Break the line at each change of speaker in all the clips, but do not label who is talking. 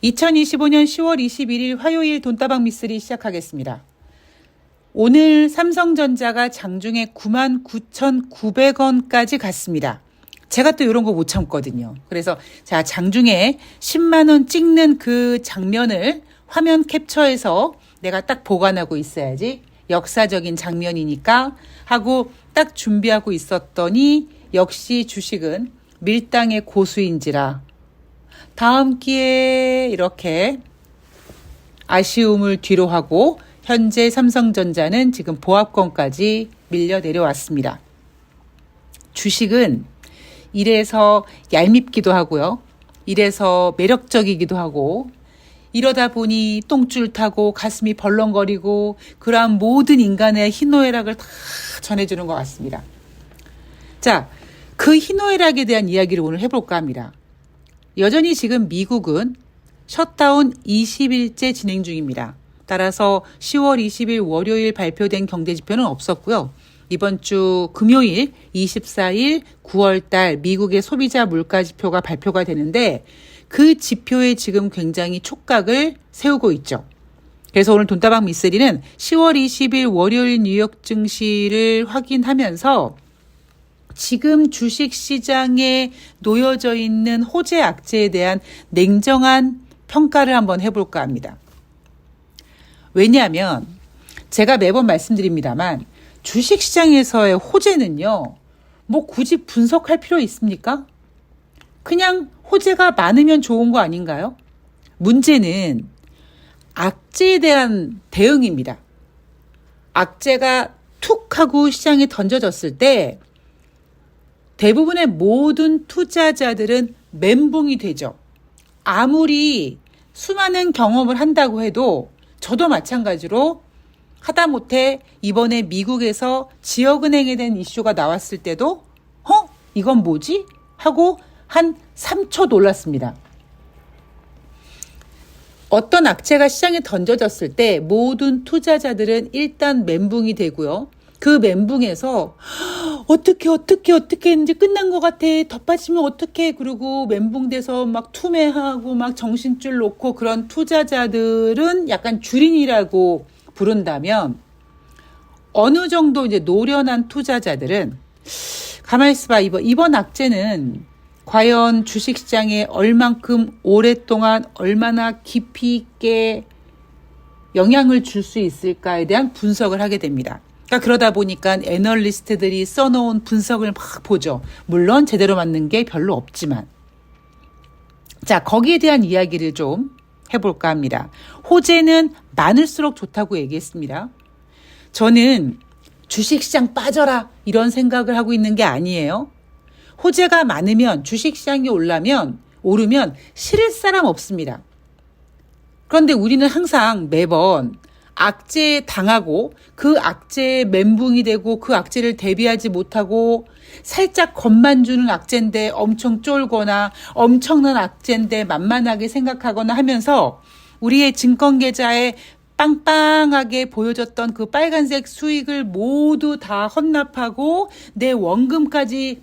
2025년 10월 21일 화요일 돈다방 미쓰리 시작하겠습니다. 오늘 삼성전자가 장중에 99,900원까지 갔습니다. 제가 또 이런 거 못 참거든요. 그래서 자, 장중에 10만 원 찍는 그 장면을 화면 캡처해서 내가 딱 보관하고 있어야지. 역사적인 장면이니까 하고 딱 준비하고 있었더니 역시 주식은 밀당의 고수인지라 다음 기회에 이렇게 아쉬움을 뒤로 하고 현재 삼성전자는 지금 보합권까지 밀려 내려왔습니다. 주식은 이래서 얄밉기도 하고요. 이래서 매력적이기도 하고 이러다 보니 똥줄 타고 가슴이 벌렁거리고 그러한 모든 인간의 희노애락을 다 전해주는 것 같습니다. 자, 그 희노애락에 대한 이야기를 오늘 해볼까 합니다. 여전히 지금 미국은 셧다운 20일째 진행 중입니다. 따라서 10월 20일 월요일 발표된 경제지표는 없었고요. 이번 주 금요일 24일 9월달 미국의 소비자 물가지표가 발표가 되는데 그 지표에 지금 굉장히 촉각을 세우고 있죠. 그래서 오늘 돈다방 미쓰리는 10월 20일 월요일 뉴욕 증시를 확인하면서 지금 주식시장에 놓여져 있는 호재 악재에 대한 냉정한 평가를 한번 해볼까 합니다. 왜냐하면 제가 매번 말씀드립니다만 주식시장에서의 호재는요. 뭐 굳이 분석할 필요 있습니까? 그냥 호재가 많으면 좋은 거 아닌가요? 문제는 악재에 대한 대응입니다. 악재가 툭 하고 시장에 던져졌을 때 대부분의 모든 투자자들은 멘붕이 되죠. 아무리 수많은 경험을 한다고 해도 저도 마찬가지로 하다못해 이번에 미국에서 지역은행에 대한 이슈가 나왔을 때도 이건 뭐지? 하고 한 3초 놀랐습니다. 어떤 악재가 시장에 던져졌을 때 모든 투자자들은 일단 멘붕이 되고요. 그 멘붕에서 어떻게 이제 끝난 것 같아. 더 빠지면 어떡해. 그리고 멘붕돼서 막 투매하고 막 정신줄 놓고 그런 투자자들은 약간 주린이라고 부른다면 어느 정도 이제 노련한 투자자들은 가만히 있어봐. 이번 악재는 과연 주식시장에 얼만큼 오랫동안 얼마나 깊이 있게 영향을 줄 수 있을까에 대한 분석을 하게 됩니다. 그러다 보니까 애널리스트들이 써놓은 분석을 막 보죠. 물론 제대로 맞는 게 별로 없지만. 자, 거기에 대한 이야기를 좀 해볼까 합니다. 호재는 많을수록 좋다고 얘기했습니다. 저는 주식시장 빠져라 이런 생각을 하고 있는 게 아니에요. 호재가 많으면 주식시장이 오르면 싫을 사람 없습니다. 그런데 우리는 항상 매번 악재에 당하고 그 악재에 멘붕이 되고 그 악재를 대비하지 못하고 살짝 겁만 주는 악재인데 엄청 쫄거나 엄청난 악재인데 만만하게 생각하거나 하면서 우리의 증권계좌에 빵빵하게 보여졌던 그 빨간색 수익을 모두 다 헌납하고 내 원금까지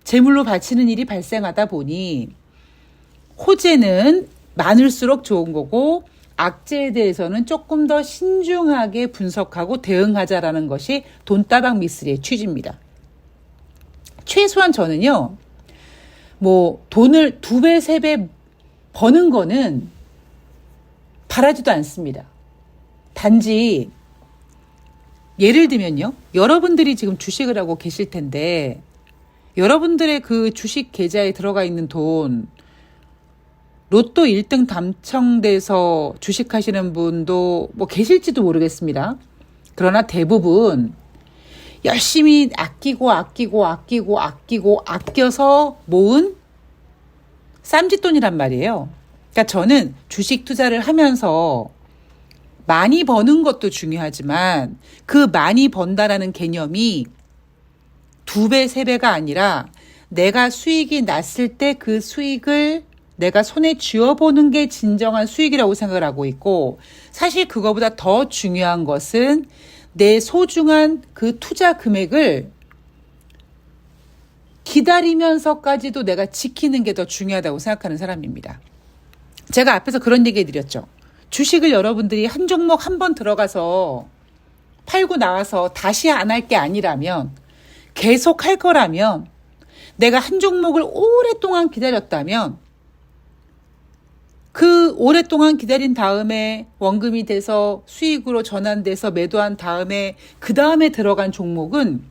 제물로 바치는 일이 발생하다 보니 호재는 많을수록 좋은 거고 악재에 대해서는 조금 더 신중하게 분석하고 대응하자라는 것이 돈다방 미쓰리의 취지입니다. 최소한 저는요, 돈을 2배, 3배 버는 거는 바라지도 않습니다. 단지, 예를 들면요, 여러분들이 지금 주식을 하고 계실 텐데, 여러분들의 그 주식 계좌에 들어가 있는 돈, 로또 1등 당첨돼서 주식하시는 분도 계실지도 모르겠습니다. 그러나 대부분 열심히 아껴서 모은 쌈짓돈이란 말이에요. 그러니까 저는 주식 투자를 하면서 많이 버는 것도 중요하지만 그 많이 번다라는 개념이 2배, 3배가 아니라 내가 수익이 났을 때 그 수익을 내가 손에 쥐어보는 게 진정한 수익이라고 생각을 하고 있고 사실 그거보다 더 중요한 것은 내 소중한 그 투자 금액을 기다리면서까지도 내가 지키는 게 더 중요하다고 생각하는 사람입니다. 제가 앞에서 그런 얘기 해드렸죠. 주식을 여러분들이 한 종목 한 번 들어가서 팔고 나와서 다시 안 할 게 아니라면, 계속 할 거라면, 내가 한 종목을 오랫동안 기다렸다면 그 오랫동안 기다린 다음에 원금이 돼서 수익으로 전환돼서 매도한 다음에 그 다음에 들어간 종목은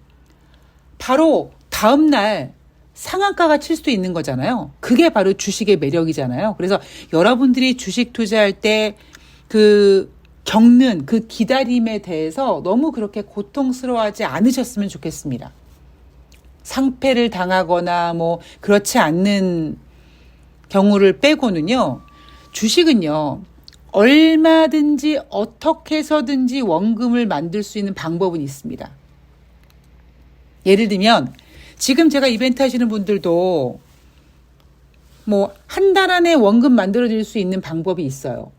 바로 다음날 상한가가 칠 수도 있는 거잖아요. 그게 바로 주식의 매력이잖아요. 그래서 여러분들이 주식 투자할 때 겪는 그 기다림에 대해서 너무 그렇게 고통스러워하지 않으셨으면 좋겠습니다. 상패를 당하거나 그렇지 않는 경우를 빼고는요. 주식은요. 얼마든지 어떻게 해서든지 원금을 만들 수 있는 방법은 있습니다. 예를 들면 지금 제가 이벤트 하시는 분들도 한 달 안에 원금 만들어 드릴 수 있는 방법이 있어요.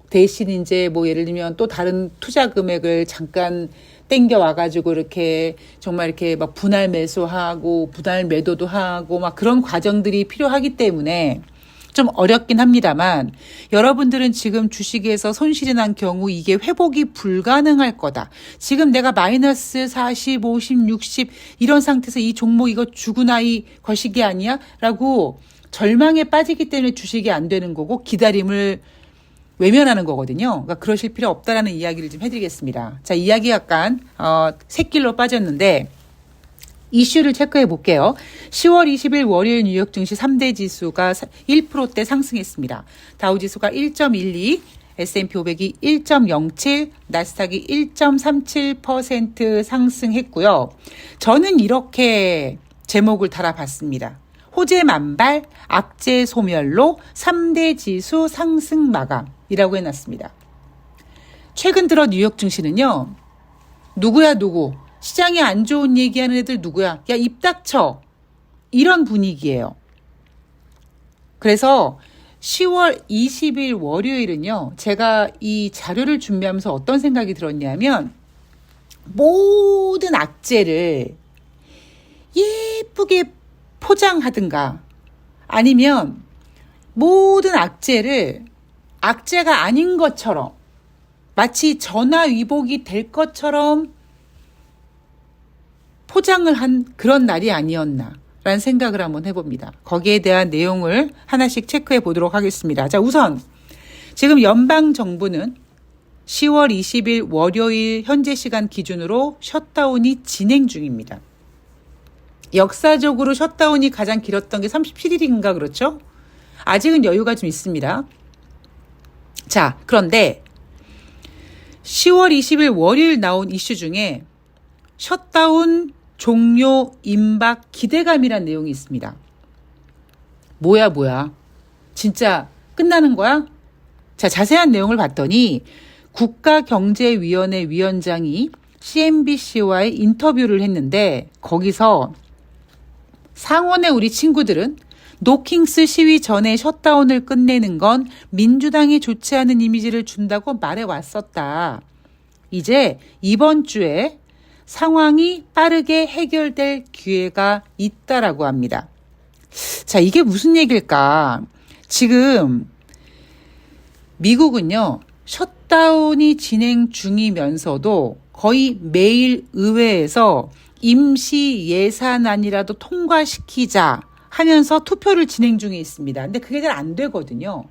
대신 이제 예를 들면 또 다른 투자 금액을 잠깐 땡겨 와가지고 이렇게 정말 이렇게 분할 매수하고 분할 매도도 하고 그런 과정들이 필요하기 때문에 좀 어렵긴 합니다만, 여러분들은 지금 주식에서 손실이 난 경우 이게 회복이 불가능할 거다. 지금 내가 마이너스 40, 50, 60 이런 상태에서 이 종목 이거 죽으나이 거시기 아니야? 라고 절망에 빠지기 때문에 주식이 안 되는 거고 기다림을 외면하는 거거든요. 그러니까 그러실 필요 없다라는 이야기를 좀 해드리겠습니다. 자, 이야기 약간 샛길로 빠졌는데 이슈를 체크해 볼게요. 10월 20일 월요일 뉴욕 증시 3대 지수가 1%대 상승했습니다. 다우지수가 1.12, S&P 500이 1.07, 나스닥이 1.37% 상승했고요. 저는 이렇게 제목을 달아봤습니다. 호재 만발, 악재 소멸로 3대 지수 상승 마감이라고 해놨습니다. 최근 들어 뉴욕 증시는요. 누구야 누구. 시장이 안 좋은 얘기하는 애들 누구야? 야, 입 닥쳐. 이런 분위기예요. 그래서 10월 20일 월요일은요. 제가 이 자료를 준비하면서 어떤 생각이 들었냐면 모든 악재를 예쁘게 포장하든가 아니면 모든 악재를 악재가 아닌 것처럼 마치 전화위복이 될 것처럼 포장을 한 그런 날이 아니었나라는 생각을 한번 해봅니다. 거기에 대한 내용을 하나씩 체크해 보도록 하겠습니다. 자, 우선 지금 연방정부는 10월 20일 월요일 현재 시간 기준으로 셧다운이 진행 중입니다. 역사적으로 셧다운이 가장 길었던 게 37일인가 그렇죠? 아직은 여유가 좀 있습니다. 자, 그런데 10월 20일 월요일 나온 이슈 중에 셧다운 종료 임박 기대감이란 내용이 있습니다. 뭐야? 진짜 끝나는 거야? 자, 자세한 내용을 봤더니 국가경제위원회 위원장이 CNBC와의 인터뷰를 했는데 거기서 상원의 우리 친구들은 노킹스 시위 전에 셧다운을 끝내는 건 민주당이 좋지 않은 이미지를 준다고 말해왔었다. 이제 이번 주에 상황이 빠르게 해결될 기회가 있다라고 합니다. 자, 이게 무슨 얘기일까? 지금 미국은요, 셧다운이 진행 중이면서도 거의 매일 의회에서 임시 예산안이라도 통과시키자 하면서 투표를 진행 중에 있습니다. 근데 그게 잘 안 되거든요.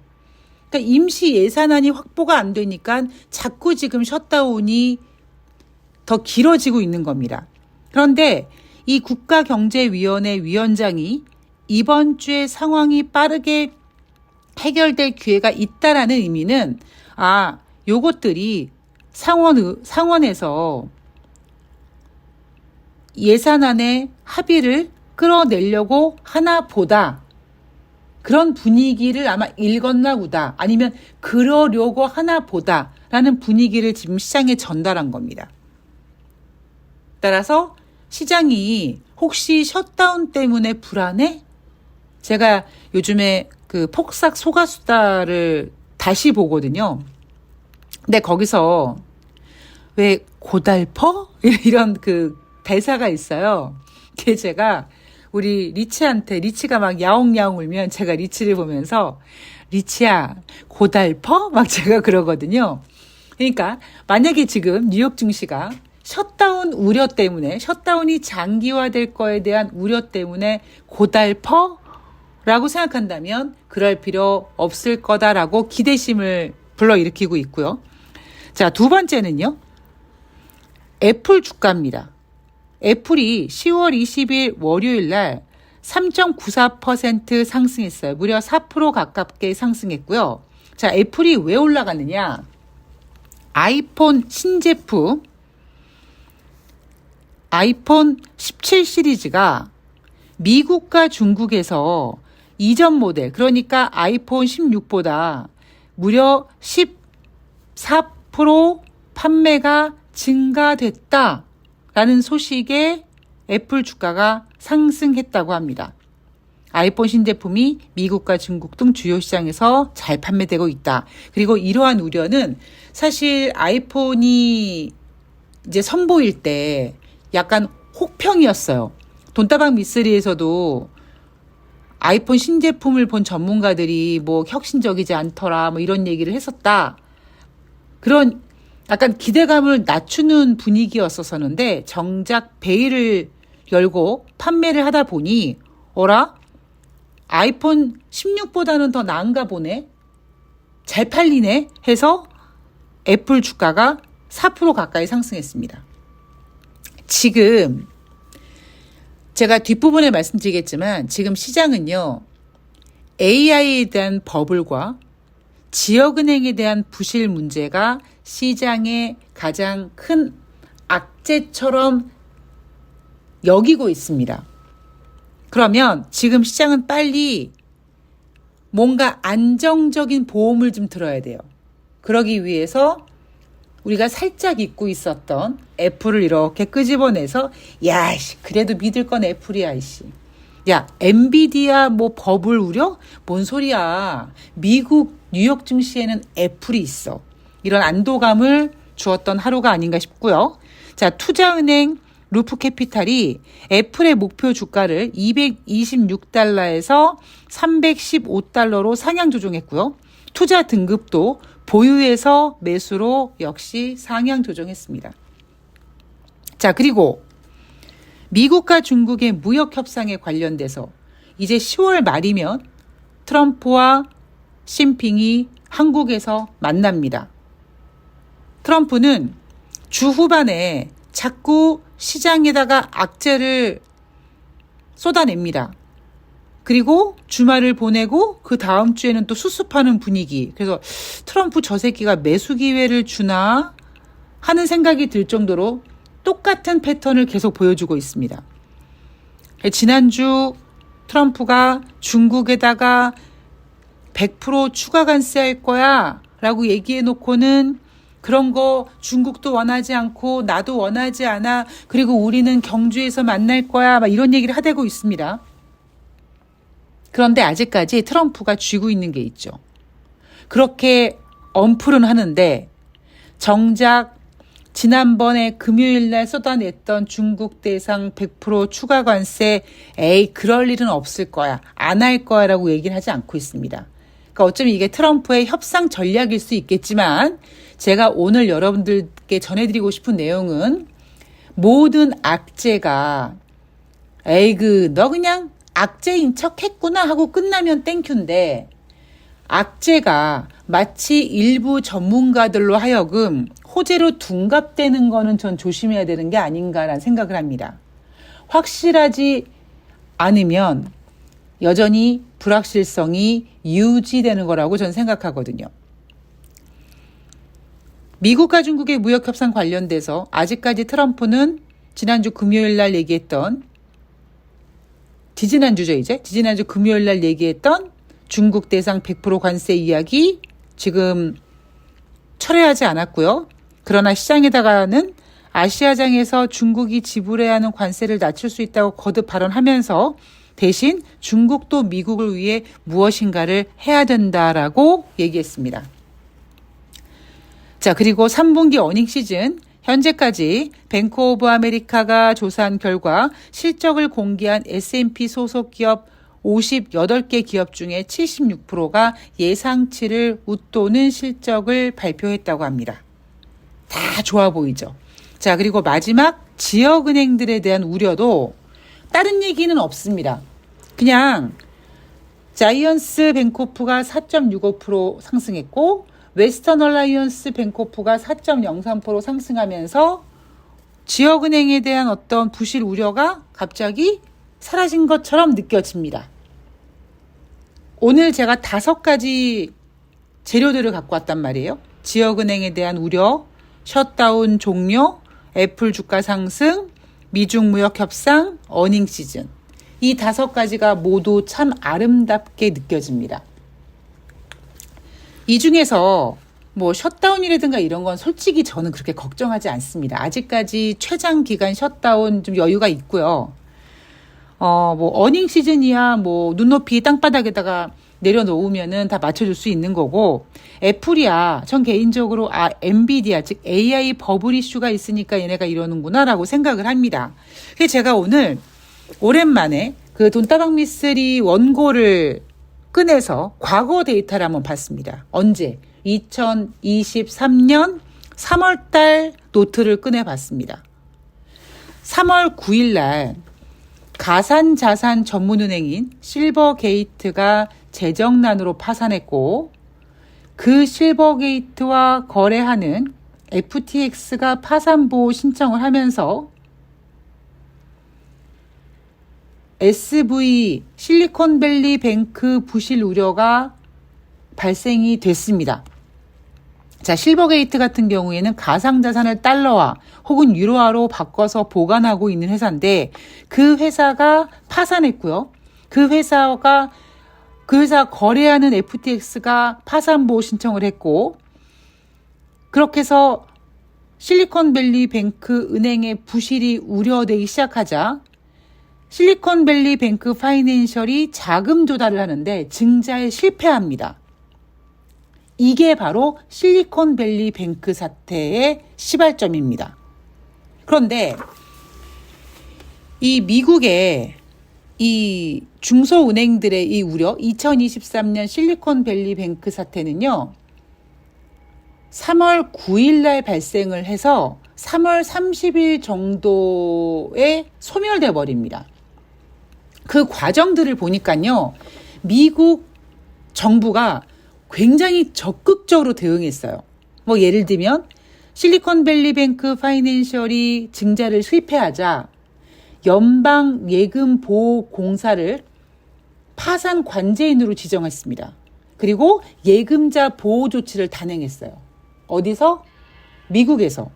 그러니까 임시 예산안이 확보가 안 되니까 자꾸 지금 셧다운이 더 길어지고 있는 겁니다. 그런데 이 국가경제위원회 위원장이 이번 주에 상황이 빠르게 해결될 기회가 있다라는 의미는 요것들이 상원에서 예산안의 합의를 끌어내려고 하나 보다. 그런 분위기를 아마 읽었나 보다. 아니면 그러려고 하나 보다라는 분위기를 지금 시장에 전달한 겁니다. 따라서 시장이 혹시 셧다운 때문에 불안해? 제가 요즘에 그 폭삭 소가수다를 다시 보거든요. 근데 거기서 왜 고달퍼? 이런 그 대사가 있어요. 그게 제가 우리 리치한테 리치가 막 야옹야옹 울면 제가 리치를 보면서 리치야, 고달퍼? 막 제가 그러거든요. 그러니까 만약에 지금 뉴욕 증시가 셧다운 우려 때문에, 셧다운이 장기화될 거에 대한 우려 때문에 고달퍼? 라고 생각한다면 그럴 필요 없을 거다라고 기대심을 불러일으키고 있고요. 자, 두 번째는요. 애플 주가입니다. 애플이 10월 20일 월요일 날 3.94% 상승했어요. 무려 4% 가깝게 상승했고요. 자, 애플이 왜 올라갔느냐? 아이폰 신제품, 아이폰 17 시리즈가 미국과 중국에서 이전 모델, 그러니까 아이폰 16보다 무려 14% 판매가 증가됐다라는 소식에 애플 주가가 상승했다고 합니다. 아이폰 신제품이 미국과 중국 등 주요 시장에서 잘 판매되고 있다. 그리고 이러한 우려는 사실 아이폰이 이제 선보일 때 약간 혹평이었어요. 돈다방 미쓰리에서도 아이폰 신제품을 본 전문가들이 뭐 혁신적이지 않더라, 뭐 이런 얘기를 했었다. 그런 약간 기대감을 낮추는 분위기였었는데 정작 베일을 열고 판매를 하다 보니 어라? 아이폰 16보다는 더 나은가 보네? 잘 팔리네? 해서 애플 주가가 4% 가까이 상승했습니다. 지금 제가 뒷부분에 말씀드리겠지만 지금 시장은요. AI에 대한 버블과 지역은행에 대한 부실 문제가 시장의 가장 큰 악재처럼 여기고 있습니다. 그러면 지금 시장은 빨리 뭔가 안정적인 보험을 좀 들어야 돼요. 그러기 위해서 우리가 살짝 잊고 있었던 애플을 이렇게 끄집어내서 야, 그래도 믿을 건 애플이야, 이씨. 야, 엔비디아 뭐 버블 우려? 뭔 소리야. 미국 뉴욕 증시에는 애플이 있어. 이런 안도감을 주었던 하루가 아닌가 싶고요. 자, 투자은행 루프캐피탈이 애플의 목표 주가를 226달러에서 315달러로 상향 조정했고요. 투자 등급도 보유에서 매수로 역시 상향 조정했습니다. 자, 그리고 미국과 중국의 무역 협상에 관련돼서 이제 10월 말이면 트럼프와 시진핑이 한국에서 만납니다. 트럼프는 주 후반에 자꾸 시장에다가 악재를 쏟아냅니다. 그리고 주말을 보내고 그 다음 주에는 또 수습하는 분위기. 그래서 트럼프 저 새끼가 매수 기회를 주나 하는 생각이 들 정도로 똑같은 패턴을 계속 보여주고 있습니다. 지난주 트럼프가 중국에다가 100% 추가 관세할 거야 라고 얘기해 놓고는 그런 거 중국도 원하지 않고 나도 원하지 않아. 그리고 우리는 경주에서 만날 거야. 막 이런 얘기를 하대고 있습니다. 그런데 아직까지 트럼프가 쥐고 있는 게 있죠. 그렇게 언풀은 하는데 정작 지난번에 금요일 날 쏟아냈던 중국 대상 100% 추가 관세 에이 그럴 일은 없을 거야. 안 할 거야 라고 얘기를 하지 않고 있습니다. 그러니까 어쩌면 이게 트럼프의 협상 전략일 수 있겠지만 제가 오늘 여러분들께 전해드리고 싶은 내용은 모든 악재가 에이그 너 그냥 악재인 척 했구나 하고 끝나면 땡큐인데 악재가 마치 일부 전문가들로 하여금 호재로 둔갑되는 거는 전 조심해야 되는 게 아닌가라는 생각을 합니다. 확실하지 않으면 여전히 불확실성이 유지되는 거라고 전 생각하거든요. 미국과 중국의 무역 협상 관련돼서 아직까지 트럼프는 지난주 금요일 날 얘기했던 지지난주 금요일 날 얘기했던 중국 대상 100% 관세 이야기 지금 철회하지 않았고요. 그러나 시장에다가는 아시아장에서 중국이 지불해야 하는 관세를 낮출 수 있다고 거듭 발언하면서 대신 중국도 미국을 위해 무엇인가를 해야 된다라고 얘기했습니다. 자, 그리고 3분기 어닝 시즌 현재까지 뱅크 오브 아메리카가 조사한 결과 실적을 공개한 S&P 소속 기업 58개 기업 중에 76%가 예상치를 웃도는 실적을 발표했다고 합니다. 다 좋아 보이죠. 자, 그리고 마지막 지역은행들에 대한 우려도 다른 얘기는 없습니다. 그냥 자이언스 뱅코프가 4.65% 상승했고 웨스턴 얼라이언스 뱅코프가 4.03% 상승하면서 지역은행에 대한 어떤 부실 우려가 갑자기 사라진 것처럼 느껴집니다. 오늘 제가 5가지 재료들을 갖고 왔단 말이에요. 지역은행에 대한 우려, 셧다운 종료, 애플 주가 상승, 미중 무역 협상, 어닝 시즌. 이 5가지가 모두 참 아름답게 느껴집니다. 이 중에서 뭐 셧다운이라든가 이런 건 솔직히 저는 그렇게 걱정하지 않습니다. 아직까지 최장 기간 셧다운 좀 여유가 있고요. 뭐 어닝 시즌이야 뭐 눈높이 땅바닥에다가 내려놓으면은 다 맞춰줄 수 있는 거고, 애플이야 전 개인적으로 엔비디아 즉 AI 버블 이슈가 있으니까 얘네가 이러는구나라고 생각을 합니다. 그래서 제가 오늘 오랜만에 그 돈다방 미쓰리 원고를 꺼내서 과거 데이터를 한번 봤습니다. 언제? 2023년 3월달 노트를 꺼내봤습니다. 3월 9일 날 가산자산 전문은행인 실버게이트가 재정난으로 파산했고, 그 실버게이트와 거래하는 FTX가 파산보호 신청을 하면서 SV 실리콘밸리 뱅크 부실 우려가 발생이 됐습니다. 자, 실버게이트 같은 경우에는 가상자산을 달러화 혹은 유로화로 바꿔서 보관하고 있는 회사인데, 그 회사가 파산했고요. 그 회사 거래하는 FTX가 파산보호 신청을 했고, 그렇게 해서 실리콘밸리 뱅크 은행의 부실이 우려되기 시작하자 실리콘밸리 뱅크 파이낸셜이 자금 조달을 하는데 증자에 실패합니다. 이게 바로 실리콘밸리 뱅크 사태의 시발점입니다. 그런데 이 미국의 이 중소은행들의 이 우려, 2023년 실리콘밸리 뱅크 사태는요, 3월 9일 날 발생을 해서 3월 30일 정도에 소멸돼 버립니다. 그 과정들을 보니까요, 미국 정부가 굉장히 적극적으로 대응했어요. 뭐 예를 들면 실리콘밸리 뱅크 파이낸셜이 증자를 실패하자 연방 예금 보호 공사를 파산 관제인으로 지정했습니다. 그리고 예금자 보호 조치를 단행했어요. 어디서? 미국에서.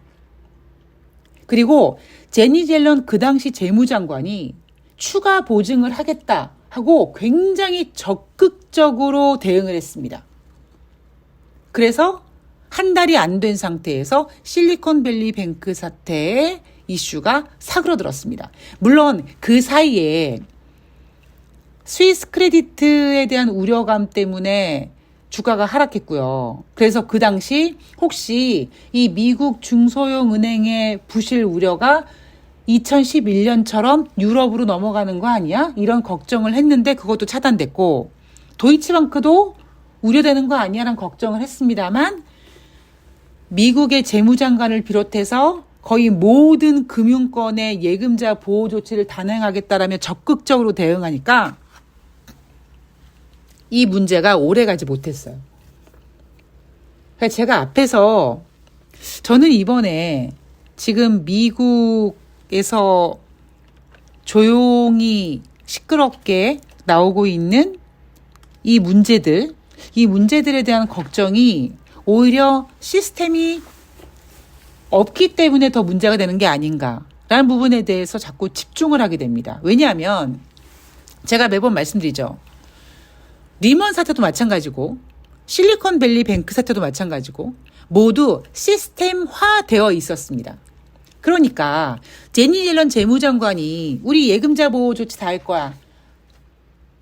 그리고 제니 옐런 그 당시 재무장관이 추가 보증을 하겠다 하고 굉장히 적극적으로 대응을 했습니다. 그래서 한 달이 안 된 상태에서 실리콘밸리 뱅크 사태의 이슈가 사그러들었습니다. 물론 그 사이에 스위스 크레디트에 대한 우려감 때문에 주가가 하락했고요. 그래서 그 당시 혹시 이 미국 중소형 은행의 부실 우려가 2011년처럼 유럽으로 넘어가는 거 아니야? 이런 걱정을 했는데 그것도 차단됐고, 도이치방크도 우려되는 거 아니야? 라는 걱정을 했습니다만, 미국의 재무장관을 비롯해서 거의 모든 금융권의 예금자 보호 조치를 단행하겠다라며 적극적으로 대응하니까 이 문제가 오래가지 못했어요. 그러니까 제가 앞에서 저는 이번에 지금 미국에서 조용히 시끄럽게 나오고 있는 이 문제들에 대한 걱정이 오히려 시스템이 없기 때문에 더 문제가 되는 게 아닌가라는 부분에 대해서 자꾸 집중을 하게 됩니다. 왜냐하면 제가 매번 말씀드리죠. 리먼 사태도 마찬가지고 실리콘밸리 뱅크 사태도 마찬가지고 모두 시스템화되어 있었습니다. 그러니까 제니 옐런 재무장관이 우리 예금자 보호 조치 다 할 거야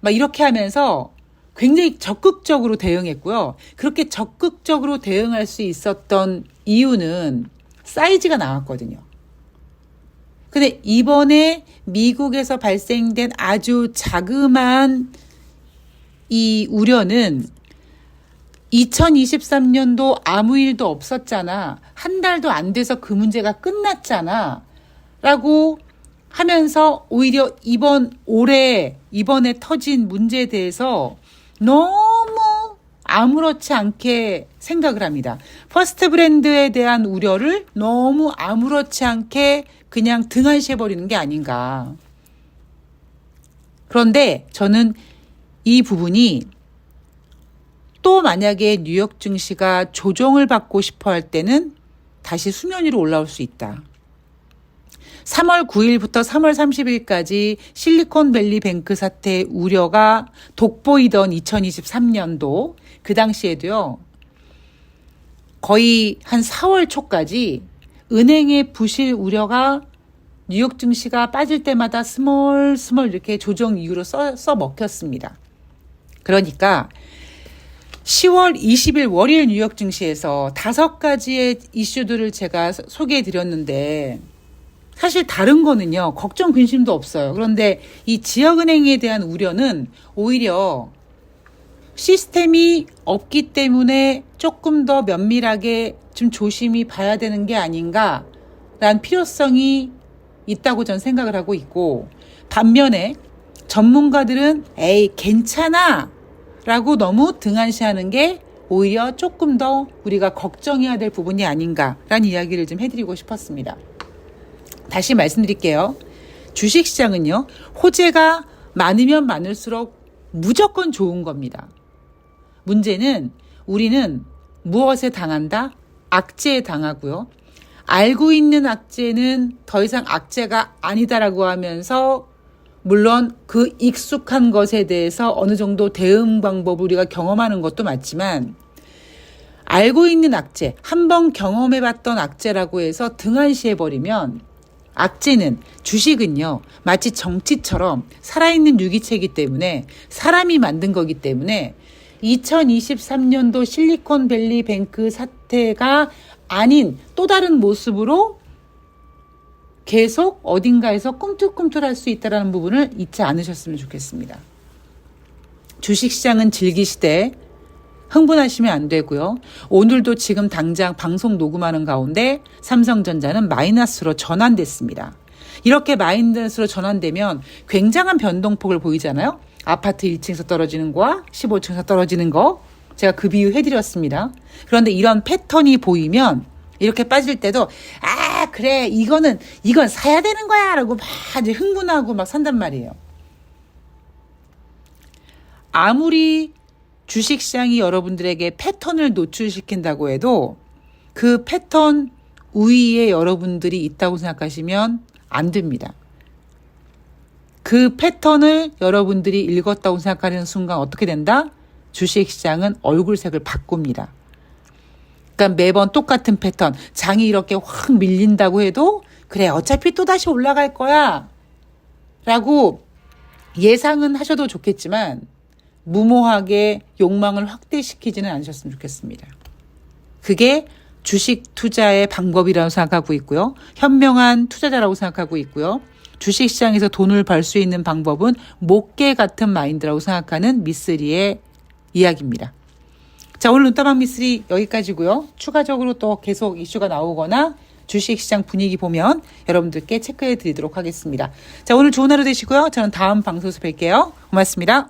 막 이렇게 하면서 굉장히 적극적으로 대응했고요. 그렇게 적극적으로 대응할 수 있었던 이유는 사이즈가 나왔거든요. 근데 이번에 미국에서 발생된 아주 자그마한 이 우려는 2023년도 아무 일도 없었잖아. 한 달도 안 돼서 그 문제가 끝났잖아. 라고 하면서 오히려 이번에 터진 문제에 대해서 너무 아무렇지 않게 생각을 합니다. 퍼스트 브랜드에 대한 우려를 너무 아무렇지 않게 그냥 등한시해버리는 게 아닌가. 그런데 저는 이 부분이 또 만약에 뉴욕 증시가 조정을 받고 싶어 할 때는 다시 수면 위로 올라올 수 있다. 3월 9일부터 3월 30일까지 실리콘밸리 뱅크 사태 우려가 돋보이던 2023년도 그 당시에도요. 거의 한 4월 초까지 은행의 부실 우려가 뉴욕 증시가 빠질 때마다 스멀 이렇게 조정 이유로 써 먹혔습니다. 그러니까 10월 20일 월요일 뉴욕 증시에서 5가지의 이슈들을 제가 소개해 드렸는데 사실 다른 거는요. 걱정 근심도 없어요. 그런데 이 지역은행에 대한 우려는 오히려 시스템이 없기 때문에 조금 더 면밀하게 좀 조심히 봐야 되는 게 아닌가라는 필요성이 있다고 저는 생각을 하고 있고 반면에 전문가들은 에이 괜찮아 라고 너무 등한시하는 게 오히려 조금 더 우리가 걱정해야 될 부분이 아닌가라는 이야기를 좀 해드리고 싶었습니다. 다시 말씀드릴게요. 주식시장은요. 호재가 많으면 많을수록 무조건 좋은 겁니다. 문제는 우리는 무엇에 당한다? 악재에 당하고요. 알고 있는 악재는 더 이상 악재가 아니다라고 하면서 물론 그 익숙한 것에 대해서 어느 정도 대응 방법을 우리가 경험하는 것도 맞지만 알고 있는 악재, 한번 경험해봤던 악재라고 해서 등한시해버리면 악재는 주식은요. 마치 정치처럼 살아있는 유기체이기 때문에 사람이 만든 거기 때문에 2023년도 실리콘밸리 뱅크 사태가 아닌 또 다른 모습으로 계속 어딘가에서 꿈틀꿈틀할 수 있다는 부분을 잊지 않으셨으면 좋겠습니다. 주식시장은 즐기시되 흥분하시면 안 되고요. 오늘도 지금 당장 방송 녹음하는 가운데 삼성전자는 마이너스로 전환됐습니다. 이렇게 마이너스로 전환되면 굉장한 변동폭을 보이잖아요. 아파트 1층에서 떨어지는 거와 15층에서 떨어지는 거 제가 그 비유 해드렸습니다. 그런데 이런 패턴이 보이면 이렇게 빠질 때도 그래 이건 사야 되는 거야 라고 막 이제 흥분하고 막 산단 말이에요. 아무리 주식시장이 여러분들에게 패턴을 노출시킨다고 해도 그 패턴 우위에 여러분들이 있다고 생각하시면 안 됩니다. 그 패턴을 여러분들이 읽었다고 생각하는 순간 어떻게 된다? 주식시장은 얼굴색을 바꿉니다. 그러니까 매번 똑같은 패턴, 장이 이렇게 확 밀린다고 해도 그래 어차피 또다시 올라갈 거야 라고 예상은 하셔도 좋겠지만 무모하게 욕망을 확대시키지는 않으셨으면 좋겠습니다. 그게 주식 투자의 방법이라고 생각하고 있고요. 현명한 투자자라고 생각하고 있고요. 주식시장에서 돈을 벌 수 있는 방법은 목개 같은 마인드라고 생각하는 미쓰리의 이야기입니다. 자, 오늘 눈다방 미쓰리 여기까지고요. 추가적으로 또 계속 이슈가 나오거나 주식시장 분위기 보면 여러분들께 체크해 드리도록 하겠습니다. 자, 오늘 좋은 하루 되시고요. 저는 다음 방송에서 뵐게요. 고맙습니다.